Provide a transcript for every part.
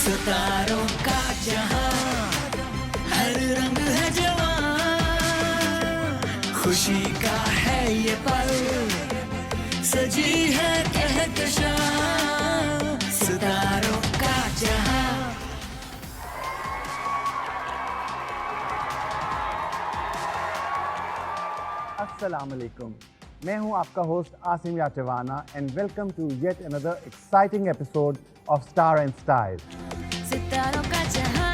सितारों का जहां, हर रंग है जवां, खुशी का है ये पल, सजी है कहकशां, सितारों का जहां। अस्सलाम वालेकुम, मैं हूं आपका होस्ट आसिम याचवाना and welcome to yet another exciting episode of Star and Style. सितारों का जहां,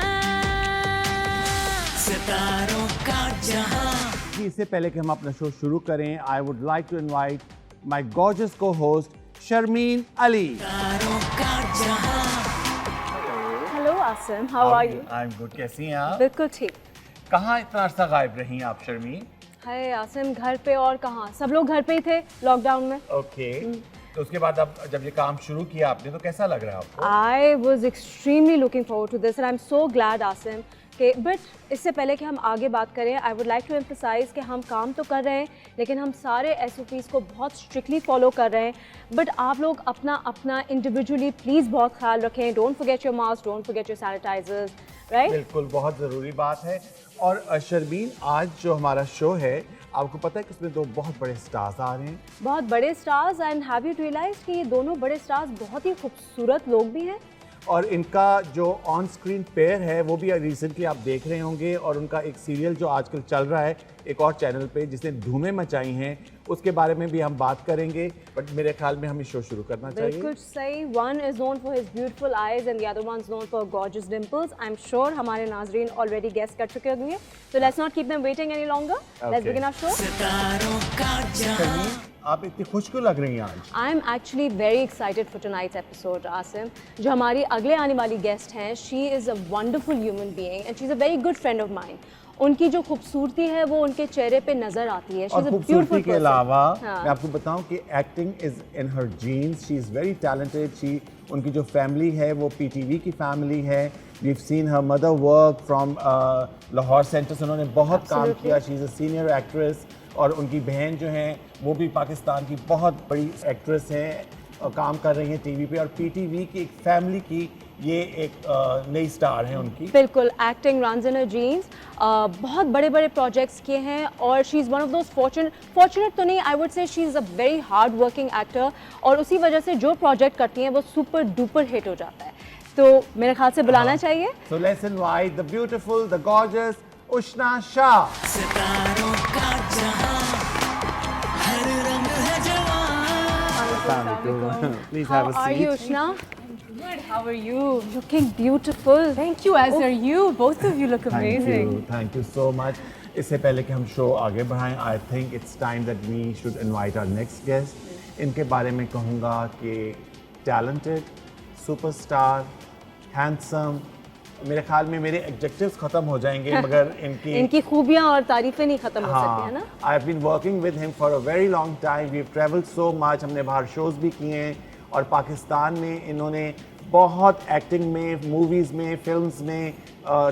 सितारों का जहां। जी, इससे पहले कि हम अपना शो शुरू करें, I would like to invite my gorgeous co-host Sharmeen Ali. सितारों का जहां। Hello Asim, how are you? I am good. कैसी हैं आप? बिल्कुल ठीक। कहाँ इतना अर्सा गायब रही आप शर्मीन? हाय आसिम, घर पे और कहाँ, सब लोग घर पे ही थे लॉकडाउन में। ओके, तो उसके बाद अब जब ये काम शुरू किया आपने तो कैसा लग रहा है आपको? I was extremely looking forward to this and I am so glad Asim कि बट इससे पहले कि हम आगे बात करें, I would like to emphasise कि हम काम तो कर रहे हैं लेकिन हम सारे SOPs को बहुत स्ट्रिक्टली फॉलो कर रहे हैं। बट आप लोग अपना अपना इंडिविजुअली प्लीज़ बहुत ख्याल रखें। Don't forget your mask, don't forget your sanitisers, right? बिल्कुल, बहुत ज़रूरी बात है। और शर्मीन, आज जो हमारा शो है, आपको पता है कि इसमें दो बहुत बड़े स्टार्स आ रहे हैं। बहुत बड़े stars and have you realise कि ये दोनों बड़े स्टार्स बहुत ही खूबसूरत लोग भी हैं। और इनका जो ऑन स्क्रीन पेयर है वो भी रिसेंटली आप देख रहे होंगे, और उनका एक सीरियल जो आजकल चल रहा है एक और चैनल पे जिसने धूमें मचाई हैं, उसके बारे में भी हम बात करेंगे। बट मेरे ख्याल में हमें शो शुरू करना चाहिए। बिल्कुल सही। One is known for his beautiful eyes and the other one is known for gorgeous dimples. I am sure हमारे नाजरीन ऑलरेडी गेस कर चुके होंगे, so let's not keep them waiting any longer. Let's begin our show. सितारों का जहां। आप इतनी खुश क्यों लग रही हैं आज? I am actually very excited for tonight's episode, Asim. जो हमारी अगले आने वाली गेस्ट हैं, she is a wonderful human being and she's a very good friend of mine. उनकी जो खूबसूरती है वो उनके चेहरे पे नजर आती है। और She's a खूबसूरती beautiful के person. अलावा हाँ. मैं आपको बताऊं कि acting is in her genes. She is very talented. उनकी जो फैमिली है वो PTV की फैमिली है। We seen her mother work from Lahore centre से, उन्होंने बहुत काम Absolutely. किया। She is a senior actress, और उनकी बहन जो है वो भी पाकिस्तान की बहुत बड़ी एक्ट्रेस हैं और काम कर रही हैं TV पे। और PTV की एक फैमिली की ये एक नई स्टार है उनकी। बिल्कुल, acting runs in her genes. बहुत बड़े बड़े प्रोजेक्ट्स किए हैं और she is one of those fortunate तो नहीं, I would say she is a very hard working actor, और उसी वजह से जो प्रोजेक्ट करती हैं वो सुपर डुपर हिट हो जाता है। तो मेरे ख्याल से बुलाना चाहिए। So let's invite the beautiful, the gorgeous उष्णा शाह। सितारों का जहां, हर रंग है जवां। Please How have a are seat. you, Ushna? Good. How are you? Looking beautiful. Thank you. As are you. Both of you look amazing. Thank you so much. इससे पहले कि हम शो आगे बढ़ाएं, I think it's time that we should invite our next guest. इनके बारे में कहूँगा कि talented, superstar, handsome. मेरे ख्याल में मेरे एडजेक्टिव्स खत्म हो जाएंगे मगर इनकी खूबियां और तारीफें नहीं खत्म हो सकती है ना। I have been working with him for a very long time. We have travelled so much. हमने बाहर शोज भी किए हैं, और पाकिस्तान में इन्होंने बहुत एक्टिंग में, मूवीज़ में, फिल्म्स में,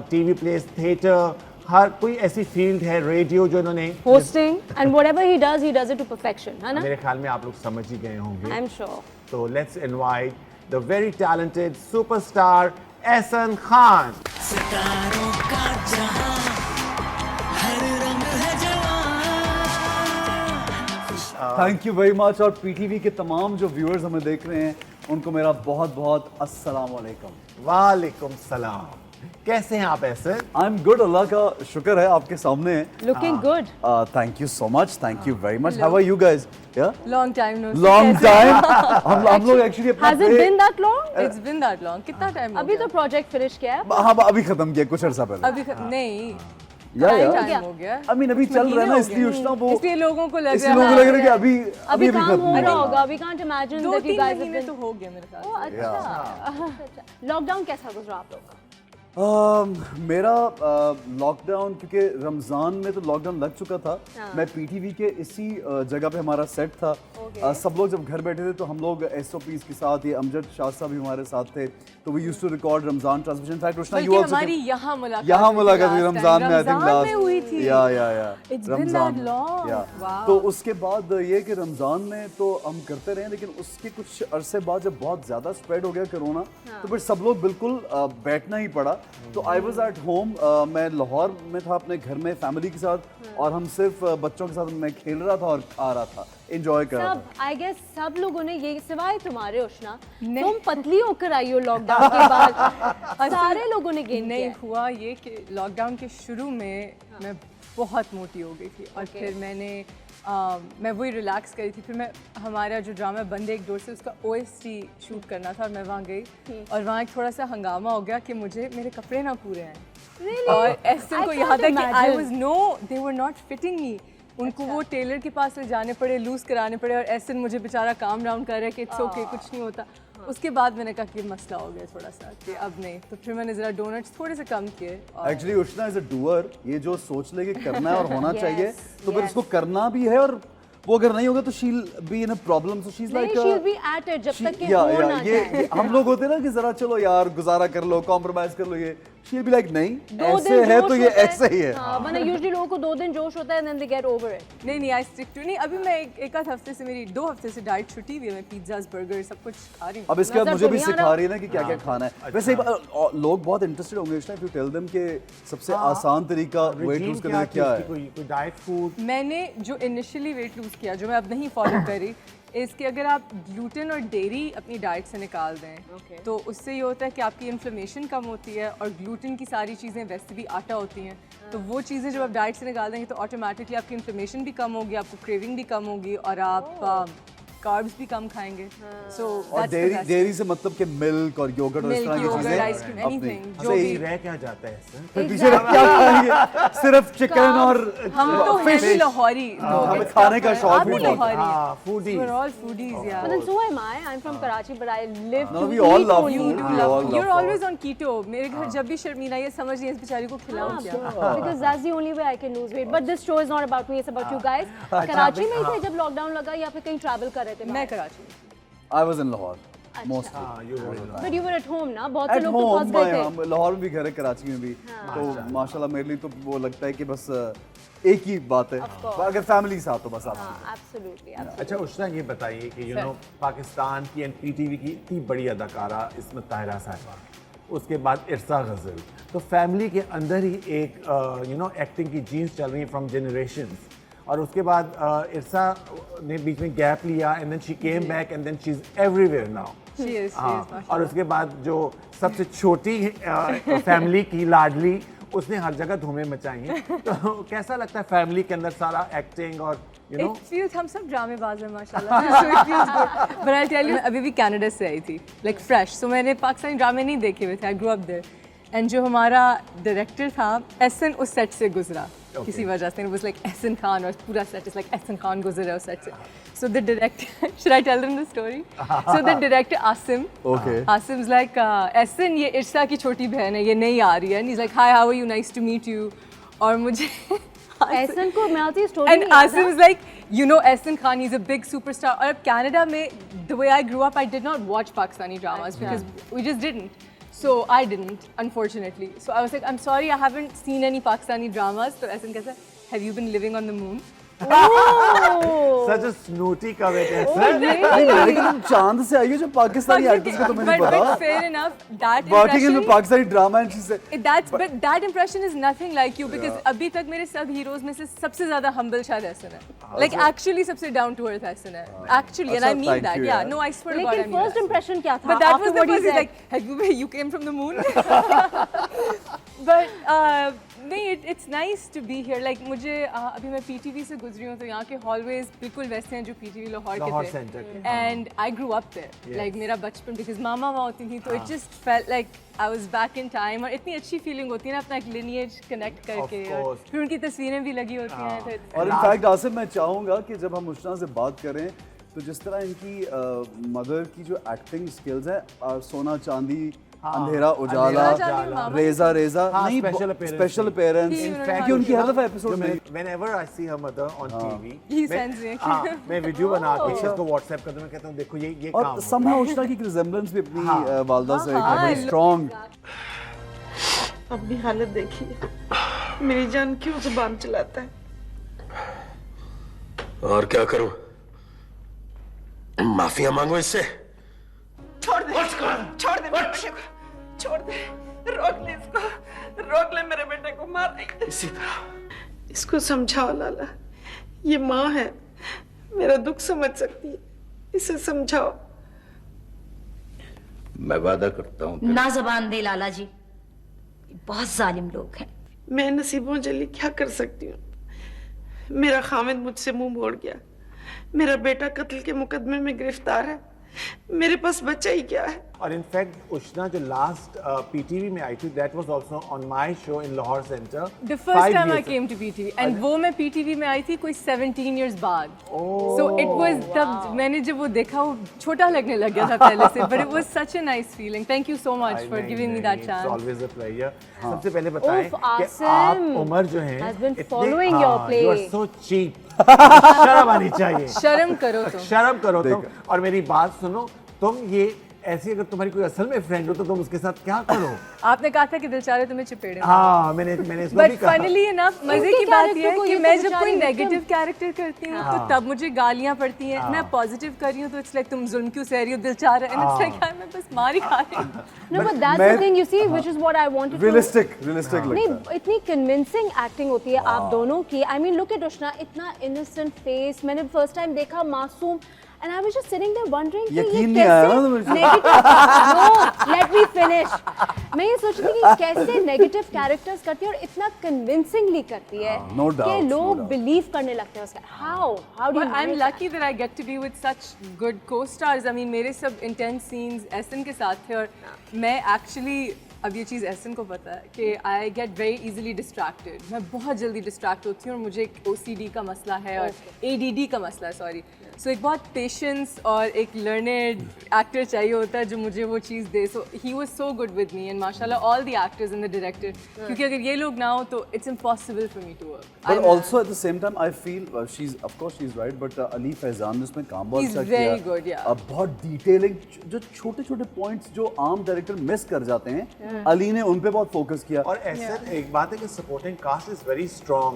TV प्लेस, थिएटर, हर कोई ऐसी फील्ड है, रेडियो, जो इन्होंने Hosting and whatever he does it to perfection, है ना? मेरे ख्याल में आप लोग समझ ही गए होंगे। I'm sure. तो let's invite the very talented superstar Ehsan Khan. सितारों का जहां, हर रंग है जवां। Thank you very much. और PTV के तमाम जो व्यूअर्स हमें देख रहे हैं उनको मेरा बहुत बहुत अस्सलाम वालेकुम। वालेकुम सलाम। कैसे हैं आप Ehsan? I am good, Allah का शुक्र है आपके सामने। Looking good. Thank you so much, thank you very much. How are you guys? Long time no see. Long कैसे टाइम। हम लोग एक्चुअली अपना Has it been that long? हो? It's been that long. कितना टाइम? अभी तो project finish किया है। हाँ, अभी खत्म किया कुछ अर्सा पहले। अभी नहीं। या टाइम हो गया। आई मीन अभी चल रहा है ना, इसलिए उष्णा वो इसलिए लोगों को लग इसलिए लोगों को लग रहा है कि अभी अभी काम खत्म हो हुआ। रहा होगा। We can't imagine that you 2-3 guys have महीने been. तो हो गया मेरे ख्याल से। अच्छा। लॉकडाउन कैसा गुजरा आप लोग का? मेरा लॉकडाउन, क्योंकि रमज़ान में तो लॉकडाउन लग चुका था। मैं पीटीवी के इसी जगह पे हमारा सेट था। सब लोग जब घर बैठे थे तो हम लोग एसओपीज के साथ, ये अमजद शाह साहब भी हमारे साथ थे, तो we used to record Ramzan transmission. In fact Roshna, you also हमारी यहाँ मुलाकात हुई रमज़ान में, आई थिंक रमज़ान में लास्ट हुई थी। या It's been that long. Wow. तो उसके बाद ये कि रमज़ान में तो हम करते रहे, लेकिन उसके कुछ अरसे बाद जब बहुत ज़्यादा स्प्रेड हो गया कोरोना, तो फिर सब लोग बिल्कुल बैठना ही पड़ा। तो आई वाज एट होम, मैं लाहौर में था अपने घर में फैमिली के साथ, और हम सिर्फ बच्चों के साथ मैं खेल रहा था और खा रहा था, एंजॉय कर रहा था। सब आई गेस सब लोगों ने ये, सिवाय तुम्हारे उष्णा, तुम पतली होकर आई हो लॉकडाउन के बाद। सारे लोगों ने गेन नहीं किया। हुआ ये कि लॉकडाउन के शुरू में मैं बहुत मोटी हो गई थी, और फिर मैं वही रिलैक्स करी थी। फिर मैं, हमारा जो ड्रामा बंदे एक डोर से, उसका OST शूट करना था, और मैं वहाँ गई, और वहाँ एक थोड़ा सा हंगामा हो गया कि मुझे मेरे कपड़े ना पूरे हैं। और एसन को यहाँ तक कि I was they were not fitting me. उनको वो टेलर के पास ले जाने पड़े, लूज कराने पड़े, और एसन मुझे बेचारा काम डाउन कर रहा है कि इट्स ओके, कुछ नहीं होता। उसके बाद मैंने कहा कि मसला हो गया थोड़ा सा कि अब नहीं, तो फिर मैंने ज़रा डोनट्स थोड़े से कम किए। Actually Ushana is a doer, ये जो सोच ले कि करना है और होना Yes, चाहिए, तो फिर yes. इसको करना भी है, और वो अगर नहीं होगा तो she'll be in a problem. So she is like she'll be at it जब तक कि हो ना ये जाए। हम लोग होते हैं ना कि जरा चलो यार गुजारा कर लो, कॉम्प्रोमाइज कर लो, ये शी बी लाइक नहीं, दो ऐसे दिन है जोश तो ये होता है। ऐसे ही है। हाँ, वरना यूजुअली लोगों को 2 दिन जोश होता है, then they get over it। नहीं आई स्टिक टू। नहीं, अभी मैं एक आध हफ्ते से, मेरी 2 हफ्ते से डाइट छुट्टी हुई है। मैं पिज्ज़ाज, बर्गर सब कुछ खा रही हूँ। अब इसके बाद नजर मुझे तो भी नहीं आ सिखा रहा। रही है ना कि क्या क्या खाना है। वैसे लोग बहुत इंटरेस्टेड होंगे इफ यू टेल देम कि सबसे आसान तरीका वेट लूज करने का क्या है। कोई डाइट फूड? मैंने जो इनिशियली वेट लूज़ किया, जो मैं अब नहीं फॉलो कर रही, इसके अगर आप ग्लूटेन और डेयरी अपनी डाइट से निकाल दें, तो उससे ये होता है कि आपकी इन्फ्लेमेशन कम होती है, और ग्लूटेन की सारी चीज़ें वैसे भी आटा होती हैं, तो वो चीज़ें जब आप डाइट से निकाल देंगे तो ऑटोमेटिकली आपकी इन्फ्लेमेशन भी कम होगी, आपको क्रेविंग भी कम होगी, और आप कार्ब्स भी कम खाएंगे। सो और डेयरी से मतलब कि मिल्क और योगर्ट और इस तरह की Milk, चीजें yogurt, ice cream, अपनी। anything, जो सही भी। रह क्या जाता है इससे? फिर पीछे रह क्या खाएंगे? सिर्फ चिकन और हम तो हैं भी लाहौरी, तो हमें it's खाने tough का है। शौक आप भी भी बहुत है। लाहौरी हाँ, foodies. We're all foodies, yeah. But then so am I. I'm from Karachi, but I live No, to we all eat love only. food. You We love all food. love You're food. always on keto. मेरे घर जब भी शर्मीन आई है, समझ नहीं इस बेचारी को खिलाऊं क्या। Because that's the only way I can lose weight. But this show is not about me. It's about you guys. Karachi में ही थे जब लॉकडाउन लगा, या फिर कहीं ट्रैवल कर रहे थे? मैं कराची में। I was in Lahore mostly. हाँ, you were in But you were at home ना? बहुत से At लोग तो home, फंस गए थे। हम लाहौर में भी घर है, कराची में भी, तो माशाल्लाह मेरे लिए तो वो लगता है कि बस एक ही बात है, अगर फैमिली के साथ तो बस आप। हाँ, absolutely, absolutely. अच्छा उष्णा, ये बताइए कि पाकिस्तान की एनपीटीवी की इतनी बड़ी अदाकारा इस्मत ताहिरा साहिबा, उसके बाद इरसा गजल, तो फैमिली के अंदर ही एक एक्टिंग की जीन्स चल रही है फ्रॉम जनरेशंस, और उसके बाद इरसा ने बीच में गैप लिया, and then she came back, and then she is everywhere now. She is, हाँ, और उसके बाद जो सबसे छोटी फैमिली की लाडली, उसने हर जगह धूमें मचाई हैं। तो कैसा लगता है फैमिली के अंदर सारा एक्टिंग और It feels, हम सब ड्रामेबाज हैं माशाल्लाह, so it feels good. But I'll tell you, मैं अभी भी कनाडा से आई थी, like fresh, so मैंने पाकिस्तानी ड्रामे नहीं देखे हुए थे, I grew up there. And जो हमारा डायरेक्टर था, एहसन उस सेट से गुजरा किसी वजह से, it was like Ehsan Khan, और पूरा set is like Ehsan Khan गुजरा उस सेट से. So the director, should I tell them the story? So the director Asim, Okay. Asim's like, Ehsan ये इरसा की छोटी बहन है, ये नहीं आ रही है, and he's like, hi, how are you, nice to meet you. और मुझे एहसन को मैं आती story And Asim was like, you know, Ehsan Khan, he's a big superstar. और अब Canada में, the way I grew up, I did not watch Pakistani dramas because we just didn't. So I didn't, unfortunately. So I was like, I'm sorry, I haven't seen any Pakistani dramas. So Ehsan कहता है, have you been living on the moon? such a snooty comment है sir. लेकिन तुम चांद से आई हो, जो Pakistani actors को तुम्हें नहीं but पता। fair enough, that Working in impression. Pakistani drama and she said But that impression is nothing like you because अभी तक मेरे सब heroes में से सबसे ज़्यादा humble शायद Ehsan है. Like actually सबसे down to earth Ehsan है. Actually, and I अच्छा, mean thank that. you, Yeah, यार। no, I swear to God, I लेकिन mean फर्स्ट that. इंप्रेशन क्या था? But that was After the what he first. He's said. like, have you came from the moon? But नहीं, it's nice to be here. Like मुझे अभी मैं PTV से गुजरी हूँ, तो यहाँ के hallways बिल्कुल वैसे हैं जो PTV लाहौर लाहौर के center थे. के, And I grew up there. Like मेरा बचपन, because मामा वहाँ होती थी, तो it just felt like I was back in time. और इतनी अच्छी feeling होती है ना अपना एक lineage connect करके, और course. फिर उनकी तस्वीरें भी लगी होती हैं. तो it's- और इनफैक्ट आसिफ, मैं चाहूँगा कि जब हम उष्णा से बात करें तो जिस तरह इनकी मदर की जो एक्टिंग स्किल्स है, सोना चांदी अंधेरा उजाला, रेजा रेजा, नहीं स्पेशल अपीयरेंस, क्योंकि उनकी हर दफा एपिसोड में whenever I see her mother on TV, He sends reaction. मैं वीडियो बना के इसको WhatsApp कर दूं, मैं कहता हूँ देखो ये काम और somehow उष्णा की रिजेम्बलेंस भी अपनी वालदा से बड़ी स्ट्रॉन्ग। अब भी हालत देखिए, मेरी जान क्यों जुबान चलाता है। और क्या करूं? माफिया मांगो इससे? छोड़ दे मेरे बेटे को, छोड़ दे, रोक ले इसको, रोक ले मेरे बेटे को, मार दे। इसी तरह इसको समझाओ लाला, ये माँ है, मेरा दुख समझ सकती है, इसे समझाओ। मैं वादा करता हूं ना जबान दे लाला जी, बहुत जालिम लोग हैं। मैं नसीबों जली क्या कर सकती हूँ? मेरा खामिद मुझसे मुंह मोड़ गया, मेरा बेटा कत्ल के मुकदमे में गिरफ्तार है, मेरे पास बच्चा ही क्या है। और इनफैक्ट उष्णा जो लास्ट PTV में आई थी, that was also on my show in Lahore centre. The first time I came to PTV and वो मैं PTV में आई थी कोई 17 years बाद। So it was तब मैंने जब वो देखा वो छोटा लगने लग गया था पहले से, but it was such a nice feeling. Thank you so much for giving me that chance. It's always a pleasure. सबसे पहले बताएं Oof, कि Asim आप उमर जो हैं has been following your play. You are so cheap. शर्म आनी चाहिए। शर्म करो तुम। शर्म करो तुम। और मेरी बात सुनो, तुम ये ऐसी अगर तुम्हारी कोई असल में फ्रेंड हो तो तुम उसके साथ क्या करो? आपने कहा था कि दिलचारे तुम्हें चिपेड़े। हाँ, मैंने इसको बट भी कहा। फनीली इनफ मजे की बात ये है कि मैं जब कोई नेगेटिव कैरेक्टर करती हूँ तो तब मुझे गालियाँ पड़ती हैं। मैं पॉजिटिव कर रही हूँ तो इट्स लाइक तुम जुल्म क्यों सह रही हो, दिलचारा, एंड इट्स लाइक यार मैं बस मार ही खा रही हूँ। No, but that's the thing, you see, which is what I wanted to. Realistic नहीं, लगता है। इतनी कन्विंसिंग एक्टिंग होती है आप दोनों की। I mean, look at उष्णा, इतना innocent face, मैंने फर्स्ट टाइम देखा मासूम, and I was just sitting there wondering कि ये यकीन नहीं आया ना कैसे तुम्हें? no, let me finish. मैं ये सोच रही थी कि कैसे नेगेटिव कैरेक्टर्स करती है और इतना कन्विंसिंगली करती है no doubt, कि no लोग doubt. बिलीव करने लगते हैं उसका। How do you But I'm manage lucky that I get to be with such good co-stars. I mean, मेरे सब intense scenes एसन के साथ थे और मैं actually अब ये चीज़ एसन को पता है कि I get very easily distracted. मैं बहुत जल्दी distract होती हूँ और मुझे एक OCD का मसला है और ADD का मसला है, sorry. So एक बहुत पेशेंस और एक लर्नड एक्टर चाहिए होता है जो मुझे वो चीज़ दे। So he was so good with me and माशाल्लाह all the actors and the director, क्योंकि अगर ये लोग ना हो तो it's impossible for me to work. But also at the same time, I feel she's right, but Ali Faizan ने उसमें काम बहुत He's अच्छा किया। very good, yeah. बहुत डिटेलिंग, जो छोटे-छोटे पॉइंट्स जो आम डायरेक्टर मिस कर जाते हैं, अली ने उन पे बहुत फोकस किया। और ऐसा एक बात है कि supporting cast is very strong.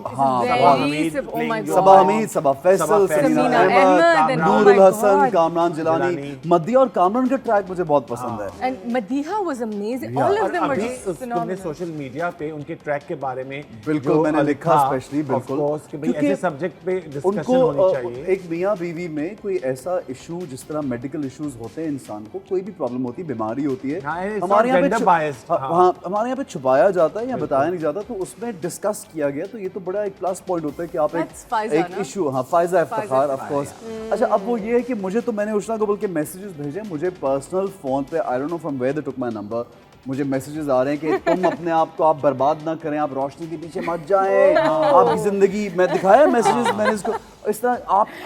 Saba Hamid, Saba Faisal, Samina Ahmed, Noorul Hassan, Kamran Jilani, Madiha और कामरान का ट्रैक मुझे बहुत पसंद है। And Madiha was amazing, all of them were अभी जस्ट तुमने फिनोमिनल। सोशल मीडिया पे उनके ट्रैक के बारे में बिल्कुल मैंने लिखा स्पेशली, बिल्कुल कि भाई ऐसे सब्जेक्ट पे डिस्कशन उनको होनी चाहिए। एक मियाँ बीवी में कोई ऐसा इशू, जिस तरह मेडिकल इश्यूज होते हैं, इंसान को कोई भी प्रॉब्लम होती है, बीमारी होती है, हमारे यहाँ पे हमारे यहाँ पे छुपाया जाता है या बताया नहीं जाता, तो उसमें डिस्कस किया गया। तो ये तो बड़ा एक प्लस पॉइंट होता है कि आप एक इशू, हाँ फायजा इफ्तिखार ऑफ कोर्स। अच्छा, अब वो ये है कि मुझे तो मैंने उष्णा को बोल के मैसेजेस भेजे, मुझे पर्सनल फोन पे I don't know from where they took my number, मुझे मैसेजेस आ रहे हैं कि तुम अपने आप को आप बर्बाद ना करें, आप रोशनी के पीछे मत जाएं, आपकी जिंदगी, मैं दिखाया मैसेजेस मैंने इसको इस तरह,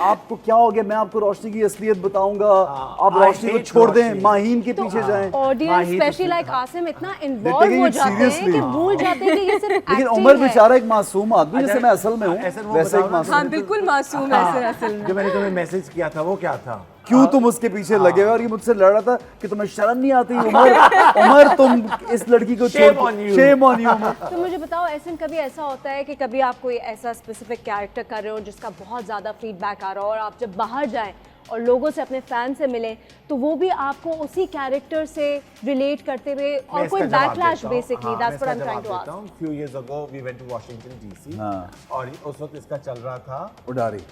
आपको क्या हो गया, मैं आपको रोशनी की असलियत बताऊंगा, आप रोशनी को छोड़ दें, माहीन के पीछे जाएं। ऑडियंस स्पेशली लाइक आसिम इतना इन्वॉल्व हो जाते हैं कि भूल जाते हैं कि ये सिर्फ लेकिन एक्टिंग उमर है। बेचारा एक मासूम आदमी, जैसे मैं असल में हूँ ऐसा वो वैसे एक बताओ ना। मासूम। हाँ बिल्कुल मासूम है असल में। जो मैंने तुम्हें मैसेज किया था वो क्या था? क्यों तुम उसके पीछे लगे हुए? और ये मुझसे लड़ रहा था कि तुम्हें शर्म नहीं आती उमर तुम इस लड़की को Shame on you. Shame on you, Umar. तो मुझे बताओ ऐसा कभी ऐसा होता है कि कभी आप कोई ऐसा स्पेसिफिक कैरेक्टर कर रहे हो जिसका बहुत ज़्यादा फीडबैक आ रहा हो और आप जब बाहर जाएं और लोगों से, अपने फैन से मिलें, तो वो भी आपको उसी कैरेक्टर से रिलेट करते हुए और कोई backlash basically, that's what I am trying to ask. few years ago we went to Washington DC और उस वक्त इसका चल रहा था उडारी।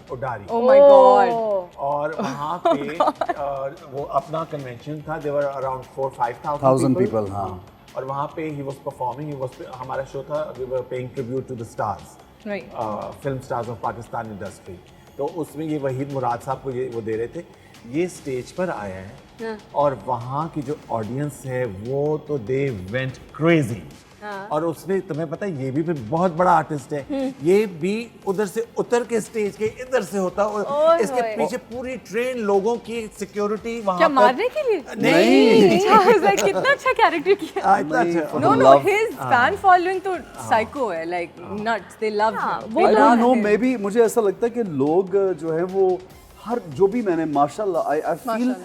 Oh my God. और वहाँ पे वो अपना कन्वेंशन था, there were around 4-5,000 people, हाँ। और वहाँ पे he was performing, हमारा शो था, we were paying tribute to the stars, Right. film stars of Pakistan industry। तो उसमें ये वहीद मुराद साहब को ये वो दे रहे थे, ये स्टेज पर आया है और वहाँ की जो ऑडियंस है वो तो दे वेंट क्रेजी। और उसने तुम्हें पता है ये भी फिर बहुत बड़ा आर्टिस्ट है, ये भी उधर से उतर के स्टेज के इधर से होता और इसके पीछे पूरी ट्रेन लोगों की सिक्योरिटी वहां क्या पर मारने के लिए? नहीं कितना अच्छा कैरेक्टर किया। इतना अच्छा No, his fan following तो psycho है, like nuts. They love him. I don't know, maybe मुझे ऐसा लगता है कि लोग जो है वो हर जो भी मैंने माशाल्लाह I feel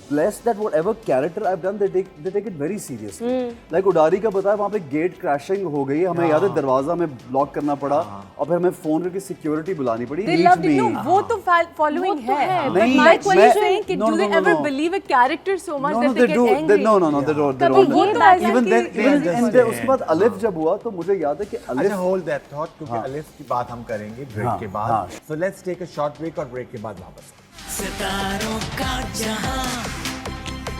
blessed that whatever character I've done they take it very seriously. Like Udaari का बताया वहाँ पे गेट क्रैशिंग हो गई, हमें याद है दरवाजा में ब्लॉक करना पड़ा और फिर हमें फोन करके सिक्योरिटी बुलानी पड़ी. They loved it. No, वो तो following है. But नहीं, my question is मैं- saying कि no, do they no, ever no. believe a character so much No, that no, they they get do. angry? No, they don't. कभी They वो don't. तो ऐसा Even कि- then, understand. उसके बाद अलिफ जब हुआ तो मुझे याद है कि अच्छा अलिफ होल्ड दैट थॉट क्योंकि अलिफ की बात हम करेंगे ब्रेक हाँ, के बाद. हाँ. So let's take a short break और ब्रेक के बाद वापस. सितारों का जहां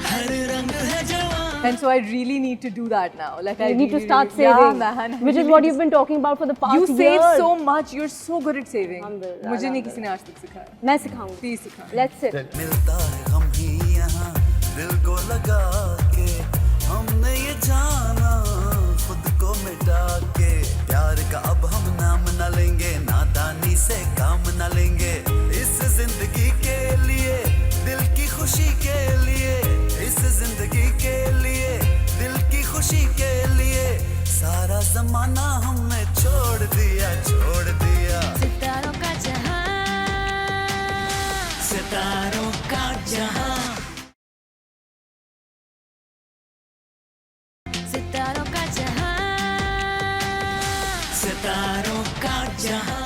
हर रंग है जवां. And so I really need to do that now. Like I You need to really, start really- saving, Yeah, man. which is what you've been talking about for the past You save year. so much. You're so good at saving. Alhamdulillah, मुझे नहीं किसी ने आज तक सिखाया. मैं सिखाऊंगी. Please सिखा. Let's sit. मिलता है हम ही यहाँ दिल को लगा के, हमने ये जाना खुद को मिटा के, प्यार का अब हम नाम न लेंगे, नादानी से काम न लेंगे, इस जिंदगी के लिए दिल की खुशी के लिए, इस जिंदगी के लिए दिल की खुशी के लिए, सारा जमाना हमने छोड़ दिया. सितारों का जहां, सितारों का जहां, सितारों का जहां, सितारों का जहां.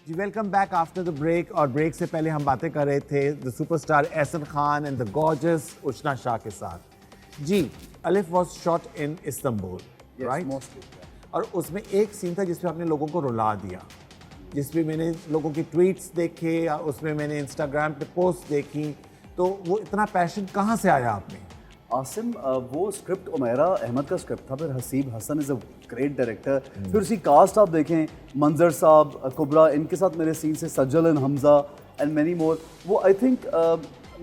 जी welcome back after the break. और ब्रेक से पहले हम बातें कर रहे थे the superstar Ehsan Khan and the gorgeous Ushna Shah के साथ. जी Alif was shot in Istanbul, right? mostly, और उसमें एक सीन था जिसमें आपने लोगों को रुला दिया, जिसमें मैंने लोगों की ट्वीट्स देखे, उसमें मैंने इंस्टाग्राम पे पोस्ट देखी. तो वो इतना पैशन कहाँ से आया आप में? आसिम वो स्क्रिप्ट उमैरा अहमद का स्क्रिप्ट था, फिर Haseeb Hasan is a great director. फिर उसकी कास्ट आप देखें, मंजर साहब, कुबरा, इनके साथ मेरे सीन से सज्जल and Hamza and many more. वो आई थिंक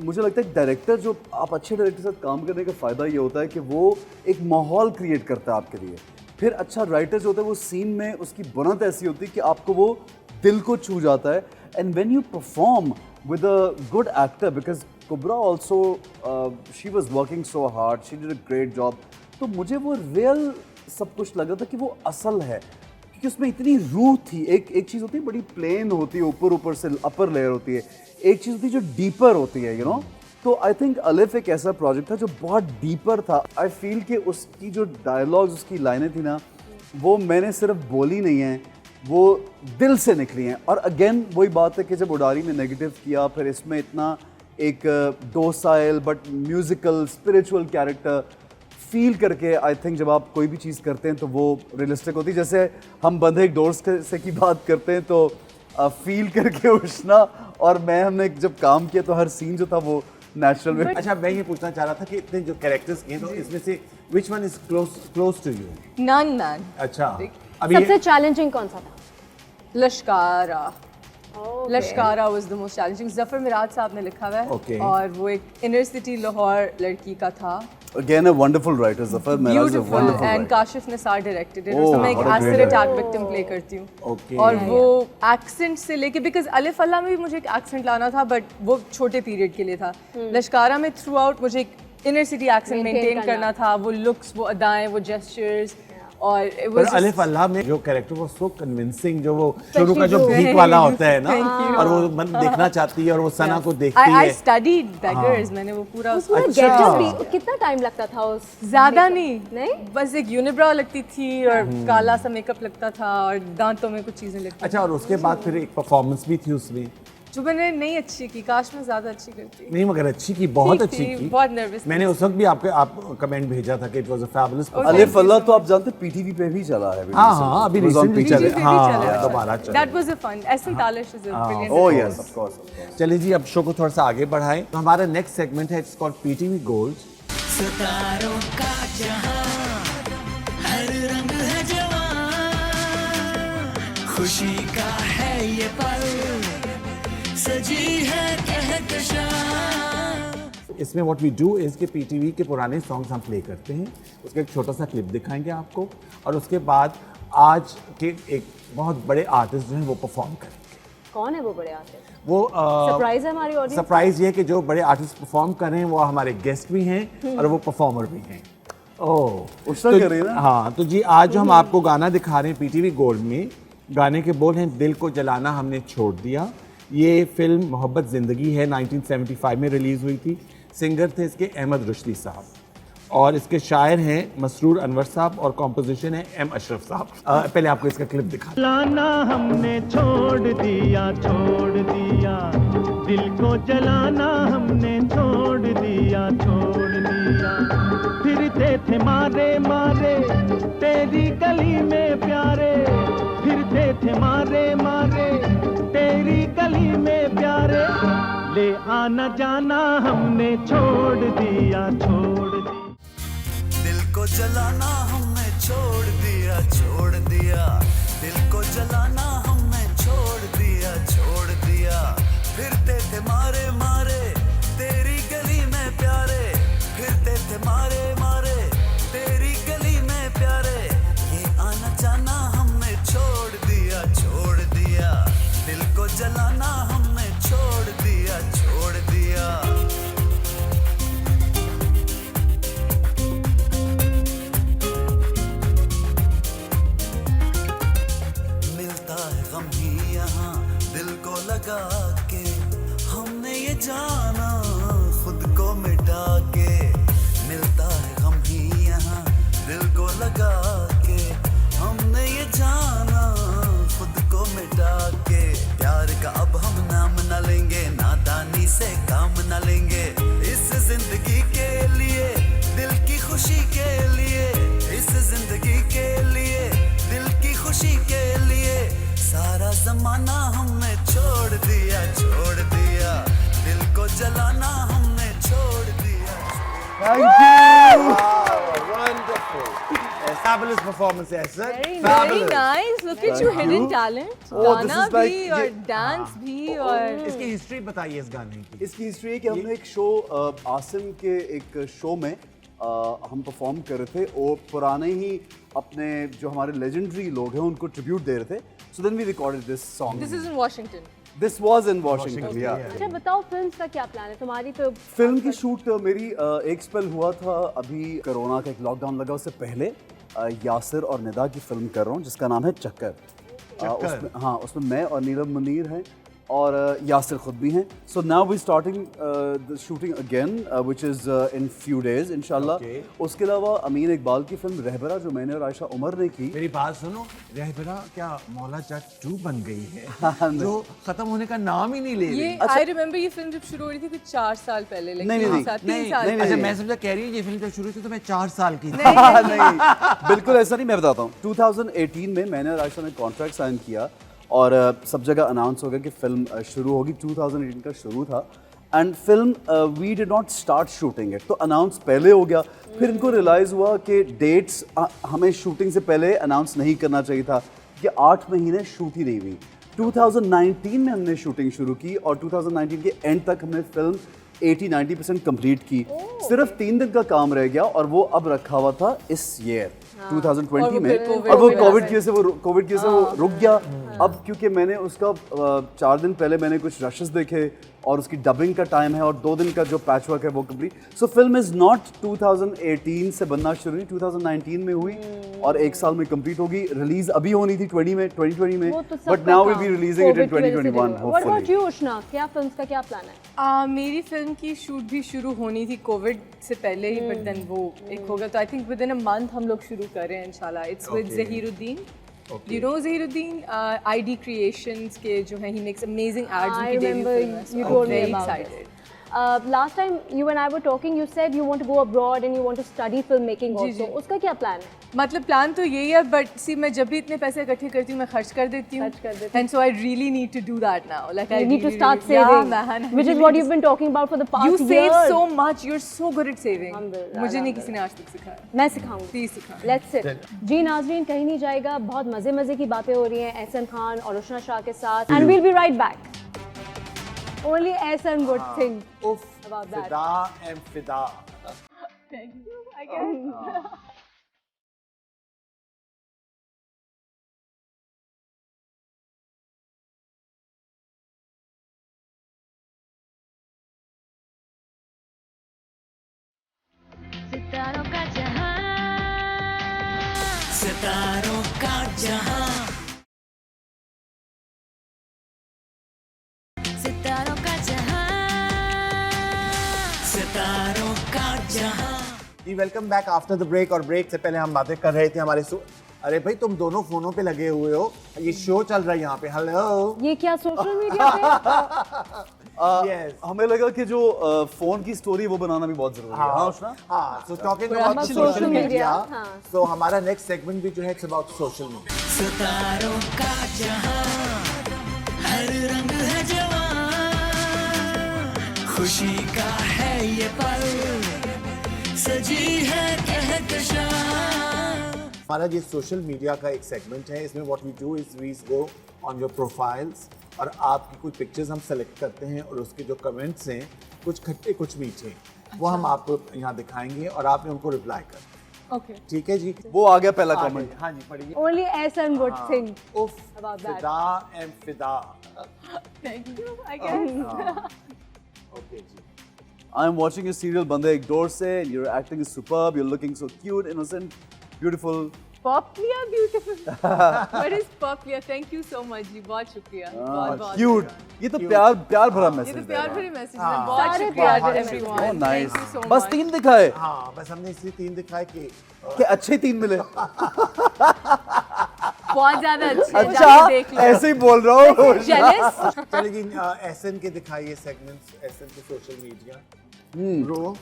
मुझे लगता है डायरेक्टर जो आप अच्छे डायरेक्टर के साथ काम करने का फ़ायदा ये होता है कि वो एक माहौल क्रिएट करता है आपके लिए. फिर अच्छा राइटर जो होता है वो सीन में उसकी बुनत ऐसी होती है कि आपको वो दिल को छू जाता है. And when you perform with a good actor, because Kubra also she was working so hard, she did a great job. तो मुझे वो रियल सब कुछ लग रहा था कि वो असल है, क्योंकि उसमें इतनी रूह थी. एक चीज़ होती है बड़ी प्लेन होती है, ऊपर से अपर लेयर होती है, एक चीज़ होती है जो डीपर होती है, यू नो. तो आई थिंक अलिफ एक ऐसा प्रोजेक्ट था जो बहुत डीपर था. आई फील कि उसकी जो डायलॉग्स, उसकी लाइनें थी ना, वो मैंने सिर्फ बोली नहीं है, वो दिल से निकली हैं. और अगेन वही बात है कि जब उडारी ने नेगेटिव किया, फिर इसमें इतना एक docile but musical spiritual character feel करके, आई थिंक जब आप कोई भी चीज़ करते हैं तो वो रियलिस्टिक होती है. जैसे हम बंधे एक दोस्त से की बात करते हैं तो फील करके उठना, और मैं हमने जब काम किया तो हर सीन जो था वो नेचुरल में. अच्छा मैं ये पूछना चाह रहा था कि इतने जो कैरेक्टर्स किए तो इसमें से which one is close to you? None, man. अच्छा अभी सबसे चैलेंजिंग कौन सा था? लश्कारा. लश्कारा was the most challenging. Zafar Miraj साहब ने लिखा हुआ है. Okay. और वो एक इनर सिटी लाहौर लड़की का था. Again a wonderful writer, Zafar Mairaj is a Beautiful. Wonderful And writer. Kashif Nisar directed it. Oh, उसमें एक what a great acid attack director. Victim play करती हूँ. Okay. और वो एक्सेंट से लेके, बिकॉज अलिफ अल्लाह में भी मुझे एक एक्सेंट लाना था, बट वो छोटे पीरियड के लिए था. लश्कारा में थ्रू आउट मुझे एक inner city accent Maintain maintain करना था. वो लुक्स, वो अदाएं, वो जेस्चर्स, और it पर was just- अलिफ अल्लाह में जो कैरेक्टर वो सो कन्विंसिंग, जो वो शुरू का जो भीख वाला होता है ना, और वो मन देखना चाहती है और वो सना को देखती I है. studied beggars. मैंने वो पूरा उसमें अच्छा। गेटअप भी कितना टाइम लगता था उस? ज्यादा नहीं, नहीं? बस एक यूनिब्रा लगती थी और काला सा मेकअप लगता था और दांतों में कुछ चीजें लगती अच्छा और उसके बाद फिर एक परफॉर्मेंस भी थी उसमें, जो मैंने नहीं अच्छी की. काश मैं ज्यादा अच्छी करती. नहीं मगर अच्छी की, बहुत ठीक अच्छी थी, की. बहुत nervous मैंने उस वक्त भी आप कमेंट भेजा था कि इट वाज अ फैबुलस. अलिफ अल्लाह तो आप जानते पीटीवी पे भी चला है. हाँ अभी रिसेंटली चले. PTV हाँ चला है. दोबारा चले. That was a fun. Ehsan Talish is a brilliant. Oh actor. yes, of course. चलिए जी अब शो को थोड़ा सा आगे बढ़ाएं. तो हमारा नेक्स्ट सेगमेंट है, इट्स कॉल्ड पीटीवी गोल्ड. सितारों का जहां हर रंग है जवां, खुशी का है ये पल, सजी है कहकशां. इसमें व्हाट वी डू इज़ कि पीटीवी के पुराने सॉन्ग्स हम प्ले करते हैं, उसका एक छोटा सा क्लिप दिखाएंगे आपको, और उसके बाद आज के एक बहुत बड़े आर्टिस्ट जो हैं वो परफॉर्म करेंगे। कौन है वो बड़े आर्टिस्ट? वो सरप्राइज है हमारी ऑडियंस। सरप्राइज ये है कि जो बड़े आर्टिस्ट परफॉर्म कर रहे हैं वो हमारे गेस्ट भी हैं और वो परफॉर्मर भी हैं। ओह उसका तो, कर रही है ना? हाँ तो जी आज जो हम आपको गाना दिखा रहे हैं पीटीवी गोल्ड में, गाने के बोल हैं दिल को जलाना हमने छोड़ दिया। ये फिल्म मोहब्बत ज़िंदगी है, 1975 में रिलीज़ हुई थी। सिंगर थे इसके अहमद रुश्दी साहब और इसके शायर हैं मसरूर अनवर साहब और कॉम्पोजिशन है एम अशरफ साहब। पहले आपको इसका क्लिप दिखा। जलाना हमने छोड़ दिया, दिल को जलाना हमने छोड़ दिया, फिरते थे मारे मारे तेरी गली में प्यारे, फिरते थे मारे मारे तेरी गली में प्यारे, ले आना जाना हमने छोड़ दिया, दिल को जलाना हमने छोड़ दिया, छोड़ दिया। दिल को जलाना हमने छोड़ दिया, छोड़ दिया। फिरते थे मारे मारे तेरी गली में प्यारे, फिरते थे मारे मारे तेरी गली में प्यारे, ये आना जाना हमने छोड़ दिया, छोड़ दिया। दिल को जलाना हमने छोड़ दिया, छोड़ दिया। मिलता है गम ही यहाँ दिल को लगा के, हमने ये जाना खुद को मिटा के। मिलता है गम ही यहाँ दिल को लगा के, हमने ये जाना खुद को मिटा के। प्यार का अब हम नाम न लेंगे, नादानी से काम न लेंगे। इस जिंदगी के लिए, दिल की खुशी के लिए, इस जिंदगी के लिए, दिल की खुशी के लिए, सारा जमाना हमने छोड़ दिया, छोड़ दिया। दिल को जलाना हमने छोड़ दिया। Thank you. Wonderful. Fabulous performance, yes, sir. Very Fabulous. nice. Look at you, hidden talent. Oh, this गाना is like- भी और डांस भी और इसकी हिस्ट्री बताइए इस गाने की। इसकी हिस्ट्री है कि हमने एक शो आसिम के एक शो में हम परफॉर्म कर रहे थे। वो पुराने ही अपने जो हमारे लेजेंडरी लोग हैं उनको ट्रिब्यूट दे रहे थे। So then we recorded this song. this is in Washington. This was in Washington. या अच्छा बताओ फिल्म का क्या प्लान है तुम्हारी? तो फिल्म की शूट मेरी एक स्पेल हुआ था, अभी कोरोना का एक लॉकडाउन लगा उससे पहले। यासिर और निदा की फिल्म कर रहा हूँ जिसका नाम है चक्कर। उसमें हाँ, उसमें मैं और नीलम मुनीर हैं और यासिर खुद भी हैं। So now we starting the shooting again which is in few days इंशाल्लाह। उसके अलावा अमीन इकबाल की फिल्म रहबरा जो मैंने और आयशा उमर ने की। मेरी बात सुनो, रहबरा क्या मौला जट 2 बन गई है जो खत्म होने का नाम ही नहीं ले रही। ये I remember ये फिल्म जब शुरू हो रही थी कुछ 4 साल पहले, like नहीं, 3 नहीं, साल, नहीं, 3 साल नहीं, पहले। अच्छा मैं समझा कह रही हूँ ये फिल्म जब शुरू हुई थी तो मैं 4 साल की थी। नहीं, बिल्कुल ऐसा नहीं। मैं बताता हूँ 2018 में मैंने और आयशा ने कॉन्ट्रैक्ट साइन किया और सब जगह अनाउंस हो गया कि फिल्म शुरू होगी। 2018 का शुरू था and film we did not start shooting it, तो अनाउंस पहले हो गया। फिर इनको रियलाइज़ हुआ कि डेट्स हमें शूटिंग से पहले अनाउंस नहीं करना चाहिए था कि 8 महीने शूट ही नहीं हुई। 2019 में हमने शूटिंग शुरू की और 2019 के एंड तक हमने फिल्म 80-90% कंप्लीट की। सिर्फ 3 दिन का काम रह गया और वो अब रखा हुआ था इस ईयर 2020 में, और वो कोविड की वजह से वो रुक गया। अब क्योंकि मैंने उसका 4 दिन पहले मैंने कुछ रशेस देखे और उसकी डबिंग का टाइम है और 2 दिन का जो पैच वर्क है वो complete. So film is not 2018 से बनना शुरू हुई, 2019 में हुई और 1 साल में कंप्लीट होगी। रिलीज अभी होनी थी 2020 में, but now will be releasing it in 2021 What about hopefully. you, उष्णा? क्या फिल्म का क्या प्लान है? मेरी फिल्म की शूट भी शुरू होनी थी कोविड से पहले ही, बट देन वो एक हो गया, तो I think with in a month हम लोग शुरू कर रहे हैं इंशाल्लाह। It's with Zahiruddin. You know Zahiruddin, ID Creations के जो है, he makes amazing ads. I उनकी debut remember film है, so you I'm told me very about excited. it. Last time you and I were talking, you said you want to go abroad and you want to study filmmaking ji, also. जी। उसका क्या plan है? मतलब plan तो यही है, but सी मैं जब भी इतने पैसे इकट्ठे करती हूँ मैं खर्च कर देती हूँ, खर्च कर देती and so I really need to do that now. Like You need to start saving, which is what you've been talking about for the past You save years. so much. You're so good at saving. Alhamdulillah, मुझे नहीं किसी ने आज तक सिखाया। मैं सिखाऊंगी। Please सिखा। Let's sit. जी नाजरीन, कहीं नहीं जाएगा, बहुत मजे की बातें हो रही हैं एहसन खान और उष्णा शाह के साथ, and we'll be right back. Only SM would think Uff, about that. Fida and Fida. Thank you, I guess. सितारों का जहां, सितारों का जहां, सितारों का जहां, सितारों का जहां। जी welcome back after the break. और ब्रेक से पहले हम बातें कर रहे थे हमारे अरे भाई तुम दोनों फोनों पे लगे हुए हो, ये शो चल रहा है यहाँ पे। हेलो। ये क्या सोशल मीडिया पे? Yes. हमें लगा कि जो फोन की स्टोरी वो बनाना भी बहुत जरूरी है। हाँ उष्णा? हाँ, so talking About about social social media, media, हाँ. so हमारा next segment भी जो है it's about social media. सितारों का जहां, हर रंग है जवां, खुशी का है ये पल, सजी है कहकशां। हमारा ये सोशल मीडिया का एक सेगमेंट है। इसमें what we do is we go on your profiles और आपकी कुछ पिक्चर्स हम सेलेक्ट करते हैं और उसके जो कमेंट्स हैं कुछ खट्टे कुछ मीठे वो हम आपको यहाँ दिखाएंगे और आपने उनको रिप्लाई करना। Okay. ठीक है जी। वो आ गया पहला कमेंट। हाँ जी पढ़िए। Only SM would think उफ about that. फिदा एंड फिदा। Thank you, I guess. Okay जी। I'm watching your serial Bande Ek Door Se. Your acting is superb. You're looking so cute, innocent, beautiful. Poplia beautiful. What is Poplia? Thank you so much जी, बहुत शुक्रिया। बहुत बहुत Cute. ये तो प्यार भरा ये मैसेज तो दे प्यार रहा भरे है। मैसेज है। बहुत सारे शुक्रिया प्यार भरे everyone. Oh, nice. Thank you so बस much. 3 दिखाए हाँ बस हमने इसलिए 3 दिखाए कि अच्छे 3 मिले। बहुत ज्यादा अच्छे। अच्छा जाके देख लो। ऐसे ही बोल रहा हूँ। Jealous? चलिए जी एसएन के दिखाइए सेगमेंट्स एसएन के social media. Bro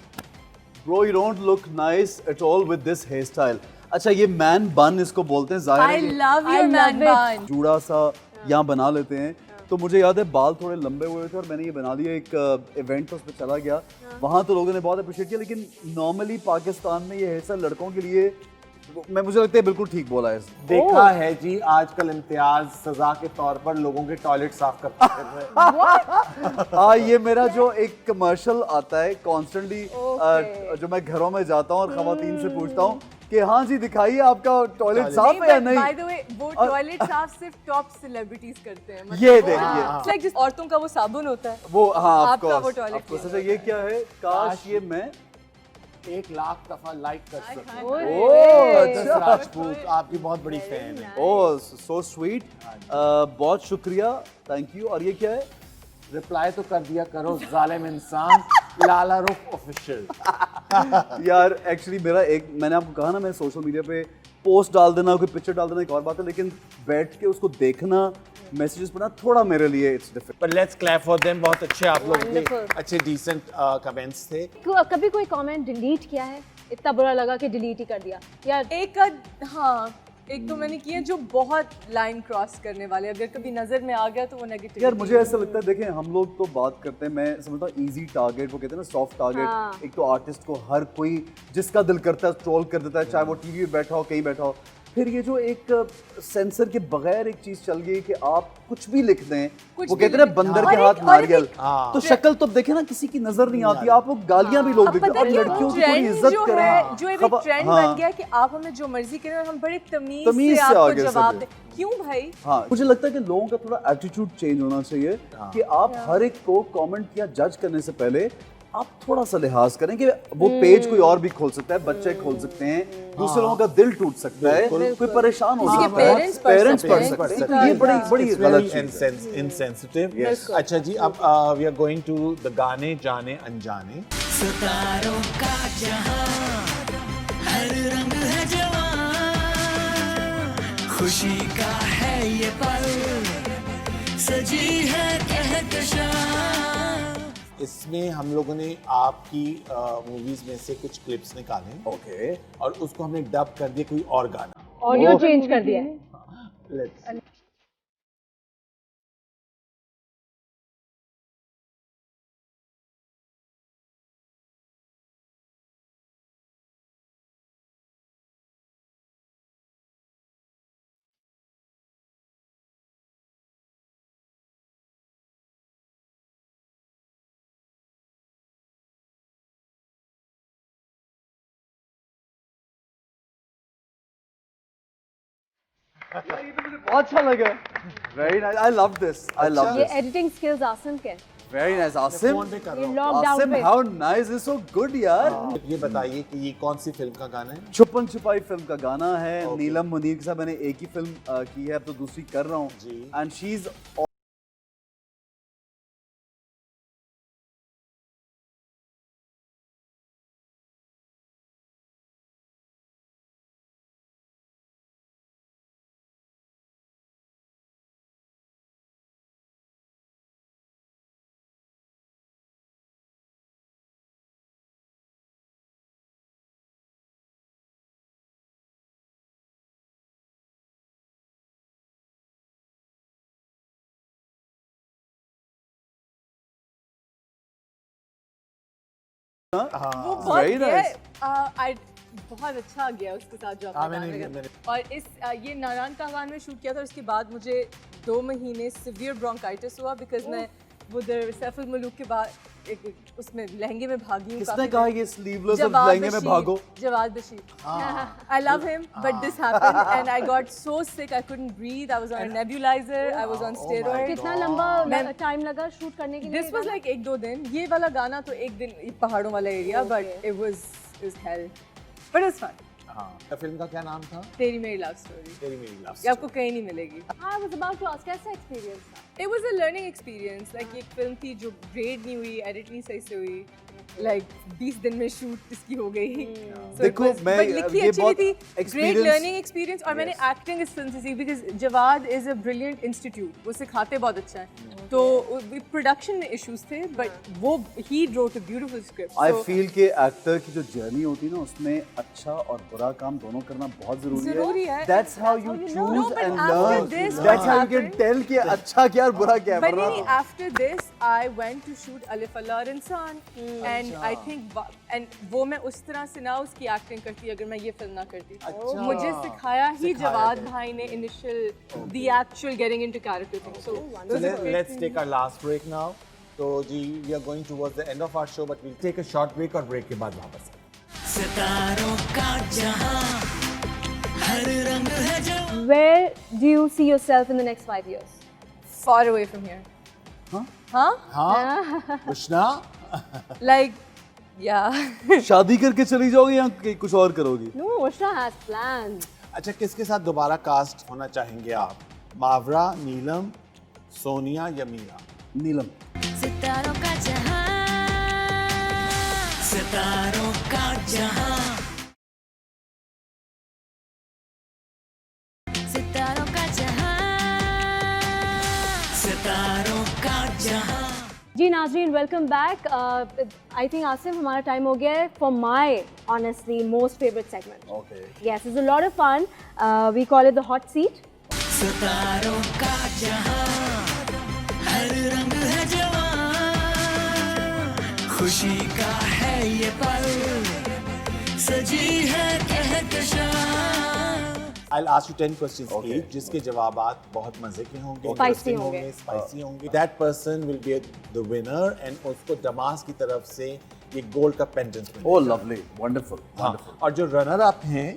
Bro, you don't look nice at all with this hairstyle. अच्छा ये मैन बन इसको बोलते हैं। जाहिर I है कि love I your love man it. bun. जूड़ा सा यहाँ बना लेते हैं। तो मुझे याद है बाल थोड़े लंबे हुए थे और मैंने ये बना लिया। एक इवेंट था उस पर चला गया, वहाँ तो लोगों ने बहुत अप्रिशिएट किया। लेकिन नॉर्मली पाकिस्तान में ये हेयर स्टाइल लड़कों के लिए मुझे लगता है बिल्कुल ठीक बोला है। देखा है जी आजकल इम्तियाज सजा के तौर पर लोगों के टॉयलेट साफ करते हैं। ये मेरा जो एक कमर्शियल आता है कॉन्स्टेंटली, जो मैं घरों में जाता हूँ और खवातीन से पूछता हूँ कि हाँ जी दिखाइए आपका टॉयलेट साफ है या नहीं। By the way, वो टॉयलेट साफ सिर्फ टॉप सेलिब्रिटीज करते हैं। मतलब ये देखिए। It's like जिस औरतों का वो साबुन होता है। वो हाँ आपका वो टॉयलेट अच्छा ये क्या है? काश ये मैं 1 लाख दफा लाइक कर सकूं। अच्छा। राजपूत आपकी बहुत बड़ी फैन है। ओह सो स्वीट, बहुत शुक्रिया, थैंक यू। और ये क्या है? रिप्लाई तो कर दिया करो जालिम इंसान। लाला रुख ऑफिशियल। यार एक्चुअली मेरा मैंने आपको कहा ना, मैं सोशल मीडिया पे पोस्ट डाल देना, कोई पिक्चर डाल देना एक और बात है, लेकिन बैठ के उसको देखना, मैसेजेस पढ़ना थोड़ा मेरे लिए इट्स डिफिकल्ट। पर लेट्स क्लैप फॉर देम। बहुत अच्छे आप लोग के Wonderful. अच्छे डिसेंट कमेंट्स थे। कभी कोई कमेंट डिलीट किया है? इतना बुरा लगा कि डिलीट ही कर दिया यार। एक तो मैंने किया जो बहुत लाइन क्रॉस करने वाले, अगर कभी नजर में आ गया तो वो नेगेटिव। यार मुझे ऐसा लगता है, देखें हम लोग तो बात करते हैं, मैं समझता हूँ इजी टारगेट, वो कहते हैं ना सॉफ्ट टारगेट। हाँ। एक तो आर्टिस्ट को हर कोई जिसका दिल करता है ट्रोल कर देता है, चाहे वो टीवी पे बैठा हो कहीं बैठा हो। फिर ये जो एक सेंसर के बगैर एक चीज चल गई कि आप कुछ भी लिख दें, वो कहते हैं ना बंदर के हाथ नारियल, तो शक्ल तो देखे ना किसी की नजर नहीं आती, आप वो गालियां भी लोग देते हैं। और लड़कियों की थोड़ी इज्जत करें। जो एक ट्रेंड बन गया कि आप हमें जो मर्जी करें और हम बड़े तमीज से आपको जवाब दें। क्यों भाई? हाँ मुझे लगता है कि लोगों का थोड़ा एटीट्यूड चेंज होना चाहिए कि आप हर एक को कमेंट या जज करने से पहले आप थोड़ा सा लिहाज करें कि वो पेज कोई और भी खोल सकता है, बच्चे खोल सकते हैं, दूसरे लोगों का दिल टूट सकता है, कोई परेशान हो सकता है, पेरेंट्स पढ़ सकते हैं। तो ये बड़ी गलत चीज़ है, इनसेंसिटिव। अच्छा जी अब we are going to the गाने जाने अनजाने। सितारों का जहां, हर रंग है जवां, खुशी का है ये पल, सजी है कहकशां। इसमें हम लोगों ने आपकी मूवीज में से कुछ क्लिप्स निकाले ओके, और उसको हमने डब कर दिया कोई और गाना। ऑडियो चेंज कर दिया है। लेट्स बहुत अच्छा लगा. Very nice. I love this. I love ये this. एडिटिंग स्किल्स आसिम के Very nice. Asim. फोन पे कर ये रहा हूँ. लॉकडाउन Asim, पे how nice. It's so good, यार. ये बताइए कि ये कौन सी फिल्म का गाना है? छुपन छुपाई फिल्म का गाना है. नीलम मुनीर के साथ मैंने एक ही फिल्म की है, अब तो दूसरी कर रहा हूँ. जी. And she's वो बहुत very गया nice. बहुत अच्छा गया उसके साथ जो हाँ, आपने मैंने- गाना मैंने- गाया। और इस ये नारायण कहवान में शूट किया था. उसके बाद मुझे 2 महीने सिवियर ब्रोंकाइटिस हुआ बिकॉज मैं वो सैफ अल मलूक के बाद एक उसमें लहंगे में भागी हूँ. किसने काफी कहा देर। ये स्लीवलेस और जवाद लहंगे में बशीर, भागो? Jawad Bashir. I love him, but this happened and I got so sick I couldn't breathe. I was on a nebulizer. I was on steroids. कितना लंबा मैं- टाइम लगा शूट करने के लिए? This was like 1-2 दिन. ये वाला गाना तो एक दिन ये पहाड़ों वाला area, but it was hell. But it was fun. हाँ. फिल्म का क्या नाम था? तेरी मेरी लव स्टोरी. तेरी मेरी लव ये आपको कहीं नहीं मिलेगी. I was about to ask कैसा एक्सपीरियंस था? It was a learning experience. Like एक फिल्म थी जो ग्रेड नहीं हुई, एडिट नहीं सही से हुई. Like 20 दिन में शूट इसकी हो गई. So देखो, मैं लिखी ये अच्छी बहुत थी. Great experience- learning experience. और मैंने एक्टिंग इस फिल्म से सीखी because Jawad is a brilliant institute. वो सिखाते बहुत अच्छा है. तो प्रोडक्शन में इश्यूज थे, but वो he wrote a beautiful script. I So- feel कि एक्टर की जो जर्नी होती है ना उसमें अच्छा और बुरा काम दोनों करना बहुत जरूरी है. That's how you you know. choose No, but and after learn. this That's what how you can happened- tell कि अच्छा क्या और बुरा क्या है. But वरना- नहीं, after this, I went to shoot Alif Allah और इंसान, and I think and वो मैं उस तरह से ना उसकी एक्टिंग करती अगर मैं ये फिल्म ना करती. मुझे सिखाया ही जवाद भाई ने initial the actual getting into character thing. So Let's take our last break now. तो जी, we are going towards the end of our show, but we'll take a short break और break के बाद वापस. सितारों का जहां हर रंग है जो Where do you see yourself in the next 5 years? far away from here. Huh? हाँ. उष्णा. Like, yeah. शादी करके चली जाओगी या कुछ और करोगी? No, Ushna has plans. अच्छा, किसके साथ दोबारा कास्ट होना चाहेंगे आप? मावरा, नीलम, सोनिया या मीरा? नीलम. सितारों का जहां सितारों का जहां सितारों का जहां सितारों का जहां. जी नाजरीन, welcome back. I think Asif हमारा टाइम हो गया है for my honestly most favourite segment. Okay. Yes, it's a lot of fun. We call it the hot seat. सितारों का जहां हर रंग है जवां खुशी का है ये पल सजी है Kahkashan. I'll ask you 10 questions each, जिसके जवाबात बहुत मजे के होंगे, Spicy interesting होंगे. spicy होंगे. That person will be the winner and उसको दमास की तरफ से ये गोल्ड का पेंडेंट मिलेगा. Oh, lovely. Wonderful. हाँ. Wonderful. और जो रनर अप हैं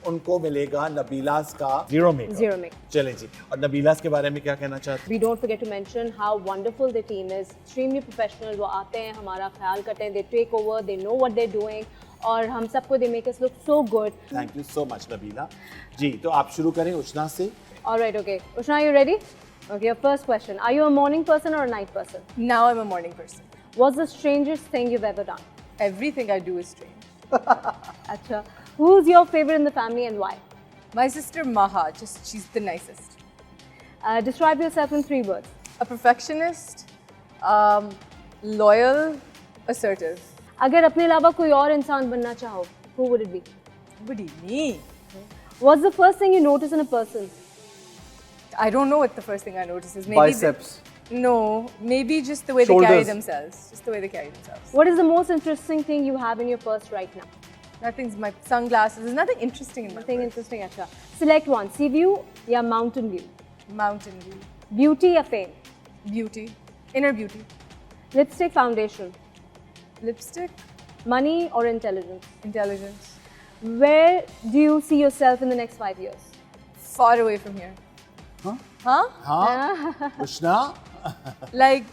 उनको मिलेगा नबीलास का जीरो मेकअप. Zero makeup. चलें जी. और नबीलास के बारे में क्या कहना चाहते हैं? We don't forget to mention how wonderful the team is. Extremely professional. वो आते हैं, हमारा ख्याल करते हैं. They take over. They know what they're doing. और हम सबको they make us look so good. Thank you so much Nabeela ji. तो आप शुरू करें उष्णा से. All right, okay. Ushna, are you ready? Okay, your first question. Are you a morning person or a night person? Now I'm a morning person. What's the strangest thing you've ever done? Everything I do is strange. Acha. Who's your favorite in the family and why? My sister Maha, just she's the nicest. Describe yourself in 3 words. A perfectionist, loyal, assertive. अगर अपने अलावा कोई और इंसान बनना चाहो, who would it be? What do you mean? What's the first thing you notice in a person? I don't know what the first thing I notice is. Maybe Biceps. No, maybe just the way they carry Shoulders. themselves. Just the way they carry themselves. What is the most interesting thing you have in your purse right now? Nothing's my sunglasses. There's nothing interesting in my Nothing purse. interesting, acha. Select one. Sea view या mountain view? Mountain view. Beauty या fame? Beauty. Inner beauty. Lipstick, foundation? Lipstick. Money or intelligence? Intelligence. Where do you see yourself in the next 5 years? far away from here. Huh? हाँ उष्णा Like,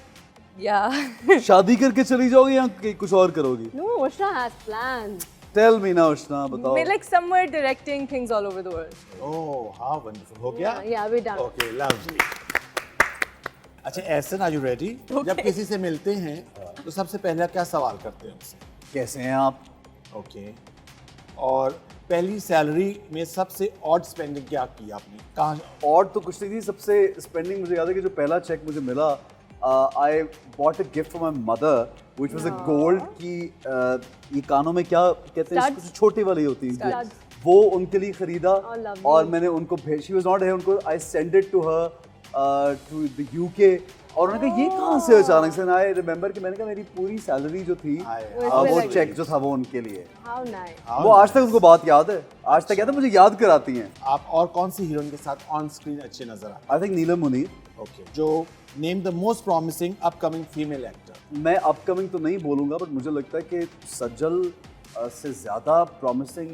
yeah. शादी करके चली जाओगी या कुछ और करोगी? No, Ushna has plans. Tell me ना उष्णा बताओ। Like somewhere directing things all over the world. Oh, how wonderful. हो गया? Yeah, we're done. Okay, lovely. अच्छा एहसन, are you ready? जब किसी से मिलते हैं तो सबसे पहला क्या सवाल करते हैं उनसे? कैसे हैं आप? ओके। और पहली सैलरी में सबसे ऑड स्पेंडिंग क्या की आपने? कहाँ? और तो कुछ नहीं थी, सबसे स्पेंडिंग मुझे याद है कि जो पहला चेक मुझे मिला, I bought a gift for my mother which was a gold की ये कानों में क्या कहते हैं इसको, छोटी वाली होती है, वो उनके लिए खरीदा और मैंने उनको भेज, शी वाज नॉट हियर, उनको I send it to her to the UK और उन्होंने कहा ये कहाँ से अचानक से? आई रिमेंबर कि मैंने कहा मेरी पूरी सैलरी जो थी वो चेक जो था वो उनके लिए। How nice. वो आज तक उनको बात याद है, आज तक याद है, मुझे याद कराती हैं। आप और कौन सी हीरोइन के साथ ऑन स्क्रीन अच्छे नजर आते? I think Neelam Muneer. Okay. जो name the most promising upcoming female actor? मैं अपकमिंग तो नहीं बोलूँगा, बट मुझे लगता है कि सज्जल से ज़्यादा प्रॉमिसिंग,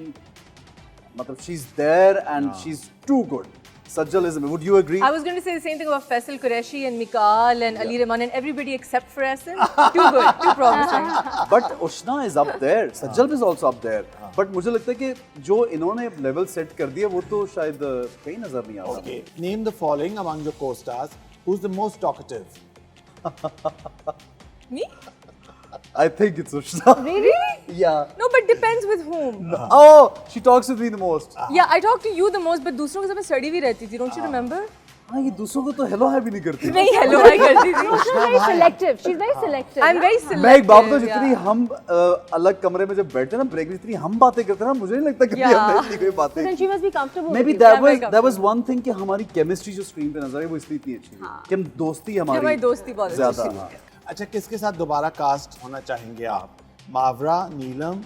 मतलब she is there and she is too good. Sajjal is. Would you agree? I was going to say the same thing about Faisal Qureshi and Mikal and Ali Rahman and everybody except for Ehsan. Too good, too promising. But Ushna is up there. Sajjal is also up there. But मुझे लगता है कि जो इन्होंने level set कर दिया वो तो शायद कहीं नजर नहीं आता। Okay. Name the following among your co-stars. Who's the most talkative? Me? I think it's Ushna. Really? Yeah. No, but depends with whom. Oh, she talks with me the most. Yeah, I talk to you the most, but दूसरों के साथ मैं सड़ी भी रहती थी. Don't you remember? हाँ, ये दूसरों को तो हेलो हाय भी नहीं करती। नहीं हेलो हाय करती थी। She's very selective. She's very selective. I'm very selective. मैं एक बात बताऊं, जितनी हम अलग कमरे में जब बैठते हैं ना ब्रेक में, जितनी हम बातें करते हैं ना, मुझे नहीं लगता कभी हमने इतनी कोई बातें। Then she must be comfortable. Maybe that was one thing कि हमारी केमिस्ट्री जो स्क्रीन पे नजर आई वो इसलिए इतनी अच्छी है कि हम दोस्ती हमारी बहुत ज्यादा। अच्छा, किसके साथ दोबारा कास्ट होना चाहेंगे आप? मावरा, नीलम,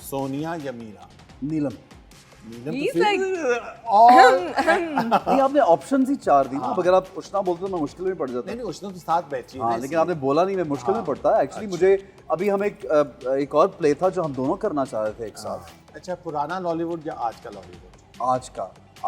सोनिया या मीरा? नीलम। नीलम He's तो like- फिर और नहीं, आपने ऑप्शंस ही चार दी ना, अगर आप उष्णा बोलते तो मैं मुश्किल में पड़ जाता। नहीं, उष्णा तो साथ बैठी है हाँ, ना, लेकिन आपने बोला नहीं, मैं मुश्किल में पड़ता है एक्चुअली। मुझे अभी हम एक और प्ले था जो हम दोनों करना चाह रहे थे एक साथ। अच्छा, पुराना लॉलीवुड या आज का लॉलीवुड?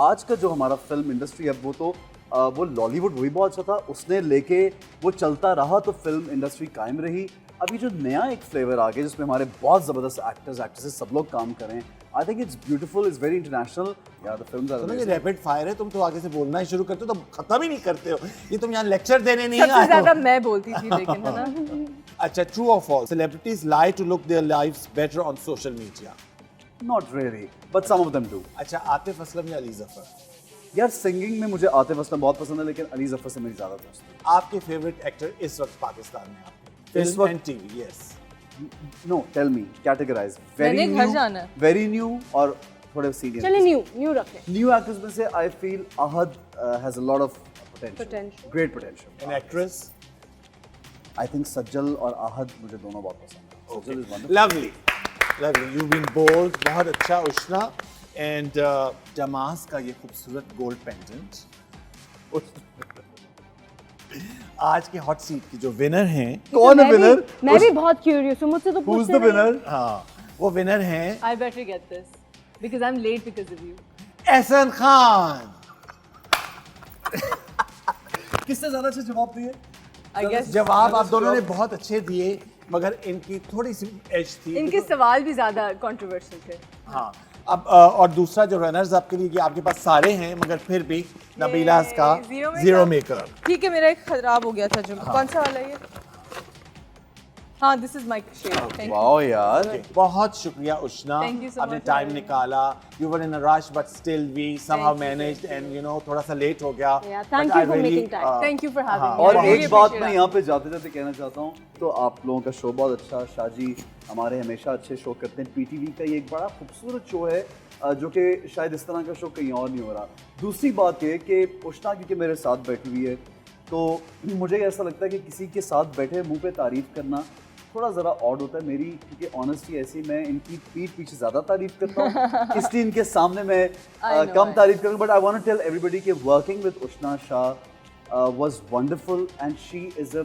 आज का जो हमारा फिल्म इंडस्ट्री है वो तो वो लॉलीवुड वही बहुत अच्छा था, उसने लेके वो चलता रहा तो फिल्म इंडस्ट्री कायम रही। अभी जो नया एक फ्लेवर आ गया जिसमें हमारे बहुत ज़बरदस्त एक्टर्स एक्ट्रेसेस सब लोग काम करें, I think it's beautiful, it's very international. यार द फिल्म्स आर ये रैपिड फायर है, तुम तो आगे से बोलना ही शुरू करते हो तो खत्म ही नहीं करते हो। ये तुम यहाँ लेक्चर देने नहीं सबसे आए ज्यादा हो। मैं बोलती थी, लेकिन है ना। अच्छा, ट्रू और false? Celebrities lie to look their lives better on social media? Not really, but some of them do. अच्छा, आतिफ असलम या अली जफर? यार सिंगिंग में मुझे आतिफ असलम बहुत पसंद है, लेकिन अली जफर से मेरी ज़्यादा दोस्ती है। आपके फेवरेट एक्टर इस वक्त पाकिस्तान में? आपके इस फिल्म वक्त- and TV? Yes. No, tell me, categorise. मैंने घर जाना है। वेरी न्यू और थोड़े सीनियर। चलिए न्यू रखें। न्यू एक्टर्स में से I feel Ahad has a lot of potential, great potential. An actress? I think Sajal और अहद मुझे दोनों बहुत पसंद है। Sajal is wonderful. Lovely, lovely, you been bold, बहुत अच्छा उष्णा। एंड जमास का ये खूबसूरत गोल्ड पेंडेंट आज के हॉट सीट की जो विनर हैं। कौन है विनर? मैं भी बहुत क्यूरियस हूँ, मुझसे तो Who's पूछते the रहिए। winner? हाँ, वो विनर हैं I better get this because I'm late because of you. Ehsan Khan. किसने ज्यादा अच्छे जवाब दिए? I guess जवाब आप दोनों ने बहुत अच्छे दिए, मगर इनकी थोड़ी सी एज थी। इनके सवाल भी ज्यादा कंट्रोवर्शियल थे। हाँ, अब और दूसरा जो रनर्स आपके लिए, आपके पास सारे हैं मगर फिर भी नबीलास का जीरो मेकर। ठीक है, मेरा एक खराब हो गया था जो कौन सा वाला है ये? हाँ, this is my shade. Thank you. Wow यार, बहुत शुक्रिया उष्णा, Thank you so आपने much, टाइम Ravi. निकाला। You were in a rush but still we somehow managed and you know थोड़ा सा लेट हो गया। Yeah, thank you for making time. Thank you for having me. और एक बात मैं यहाँ पे जाते जाते कहना चाहता हूँ, तो आप लोगों का शो बहुत अच्छा, शाहजी हमारे हमेशा अच्छे शो करते हैं। पीटीवी का ये एक बड़ा खूबसूरत शो है जो कि शायद इस तरह का शो कहीं और नहीं हो रहा। दूसरी बात ये कि उष्णा क्योंकि मेरे साथ बैठी हुई है, तो मुझे ऐसा लगता है कि किसी के साथ बैठे मुंह पे तारीफ करना थोड़ा ज़रा ऑड होता है। मेरी क्योंकि ऑनेस्टी ऐसी, मैं इनकी पीठ पीछे ज़्यादा तारीफ करता हूँ, इसलिए इनके सामने मैं कम तारीफ करूँगा। But I want to tell everybody कि working with Ushna Shah was wonderful and she is a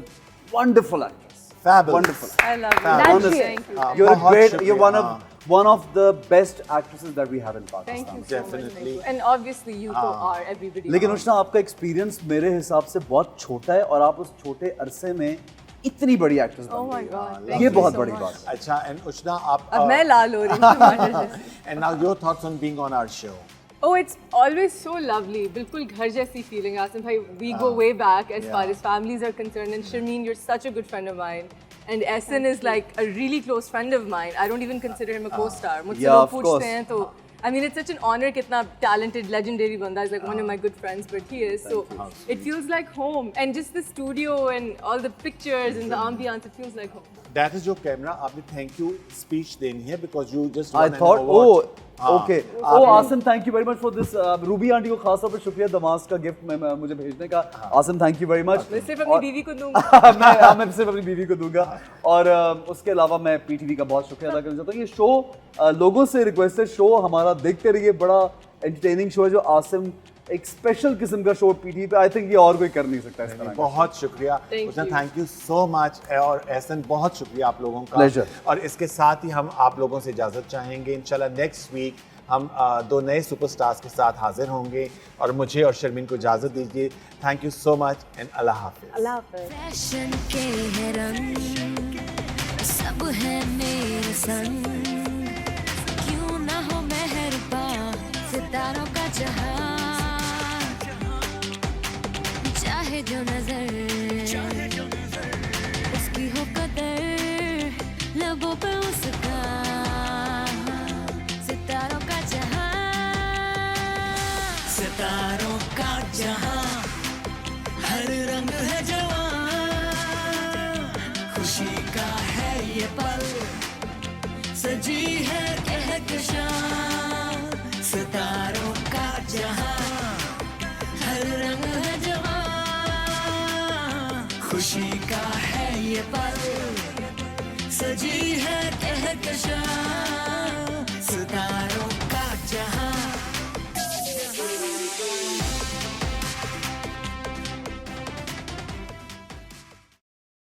wonderful actress. Fabulous. Wonderful. I love you. That's Honestly, it. Thank you. You're a बहुत great. शुक्रिया, You're हाँ. one of the best actresses that we have in Thank Pakistan. you so much. Definitely. Thank you. And obviously you तो are everybody. लेकिन are. उष्णा आपका experience मेरे हिसाब से बहुत छोटा है और आप उस छोटे अरसे में इतनी बड़ी एक्ट्रेस Oh बन my गई God. हैं। Thank ये you बहुत so बड़ी much. बात है। अच्छा, and Ushna, आप अब मैं लाल हो रही हूँ टमाटर जैसे। and now your thoughts on being on our show. Oh, it's always so lovely. बिल्कुल घर जैसी feeling. आसिम भाई, we go way back as far as families are concerned. And Sharmeen, you're such a good friend of mine. And Ehsan is like a really close friend of mine. I don't even consider him a co-star. मुझसे Yeah, लोग of पूछते course. हैं तो I mean, it's such an honor कितना talented, legendary बंदा is like one of my good friends, but he is. So it feels like home. And just the studio and all the pictures and the ambiance, it feels like home. That is your camera. आपने thank you speech देनी है because you just I won an thought, award. oh, okay. Oh, Asim, thank you very much for this. Ruby aunty को खास तौर पे शुक्रिया दमास का gift मुझे भेजने का. Asim, thank you very much. मैं सिर्फ अपनी बीवी को दूंगा. मैं सिर्फ अपनी बीवी को दूंगा और उसके अलावा मैं पीटीवी का बहुत शुक्रिया अदा करना चाहता हूँ. ये शो लोगों से रिक्वेस्टेड शो हमारा देखते रहिए. बड़ा एंटरटेनिंग शो है जो आसिम एक स्पेशल किस्म का शो पीटीवी पे आई थिंक ये और कोई कर नहीं सकता इस तरह का. बहुत शुक्रिया Thank Usha, you. Thank you so much. और एहसन, बहुत शुक्रिया आप लोगों का. Pleasure. और इसके साथ ही हम आप लोगों से इजाज़त चाहेंगे. इंशाल्लाह नेक्स्ट वीक हम दो नए सुपरस्टार्स के साथ हाजिर होंगे और मुझे और शर्मीन को इजाज़त दीजिए. Thank you so much and अल्लाह हाफिज़. अल्लाह हाफ़िज़. फैशन के है रंग सब है मेरे संग क्यों ना हो मेहरबान सितारों का जहां चाहे जो नजर उसकी हो कदर लबों पे उसका सितारों का जहां सितारों का जहां हर रंग है जवां खुशी का है ये पल सजी है कहकशां सितारों का जहां हर रंग है जवां खुशी का है ये पल सजी है कहकशां